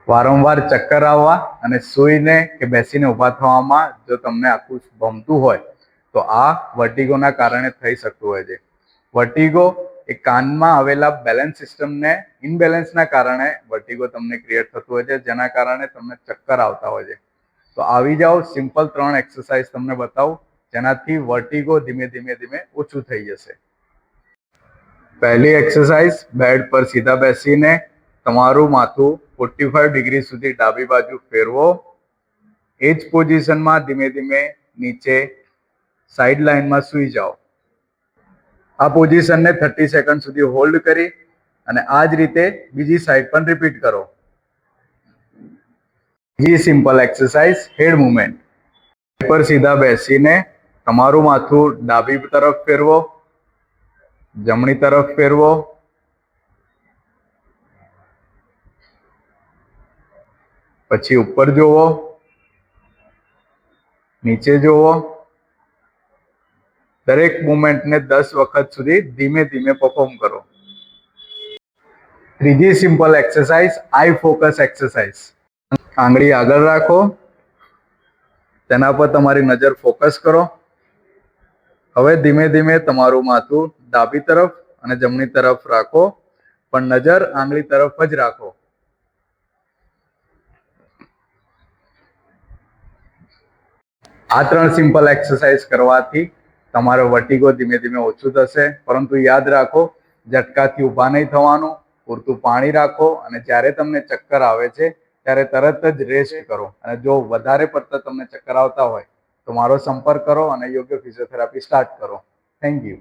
વારંવાર ચક્કર આવવા અને સૂઈને કે બેસીને ઊભા થવામાં જો તમને આખું ગમતું હોય તો આ વર્ટિગોના કારણે થઈ શકતું હોય છે. વર્ટિગો એ કાનમાં આવેલા બેલેન્સ સિસ્ટમને ઇનબેલેન્સના કારણે વર્ટિગો તમને ક્રિએટ થતું હોય છે, જેના કારણે તમને ચક્કર આવતા હોય છે. તો આવી જાઓ, સિમ્પલ 3 એક્સરસાઇઝ તમને બતાવું જેનાથી વર્ટિગો ધીમે ધીમે ઓછું થઈ જશે. પહેલી એક્સરસાઇઝ, બેડ પર સીધા બેસીને તમારું માથું 45 ડિગ્રી સુધી ડાબી બાજુ ફેરવો. એ જ પોઝિશનમાં ધીમે ધીમે નીચે સાઈડ લાઇનમાં સૂઈ જાઓ. આ પોઝિશનને 30 સેકન્ડ સુધી હોલ્ડ કરી અને આ જ રીતે બીજી સાઈડ પણ રિપીટ કરો. બીજી સિમ્પલ એક્સરસાઇઝ, હેડ મૂવમેન્ટ. પર સીધા બેસીને તમારું માથું ડાબી તરફ ફેરવો, જમણી તરફ ફેરવો, પછી ઉપર જોવો, નીચે જોવો. દરેક મુવમેન્ટને 10 વખત સુધી ધીમે ધીમે પરફોર્મ કરો. ત્રીજી સિમ્પલ એક્સરસાઇઝ, આઈ ફોકસ એક્સરસાઇઝ. આંગળી આગળ રાખો, તેના પર તમારી નજર ફોકસ કરો. હવે ધીમે ધીમે તમારું માથું ડાબી તરફ અને જમણી તરફ રાખો, પણ નજર આંગળી તરફ જ રાખો. આ 3 સિમ્પલ એક્સરસાઇઝ કરવાથી તમારો વર્ટિગો ધીમે ધીમે ઓછું થશે. પરંતુ યાદ રાખો, ઝટકાથી ઊભા નહીં થવાનું, પૂરતું પાણી રાખો અને જ્યારે તમને ચક્કર આવે છે ત્યારે તરત જ રેસ્ટ કરો. અને જો વધારે પડતા તમને ચક્કર આવતા હોય તો મારો સંપર્ક કરો અને યોગ્ય ફિઝિયોથેરાપી સ્ટાર્ટ કરો. Thank you.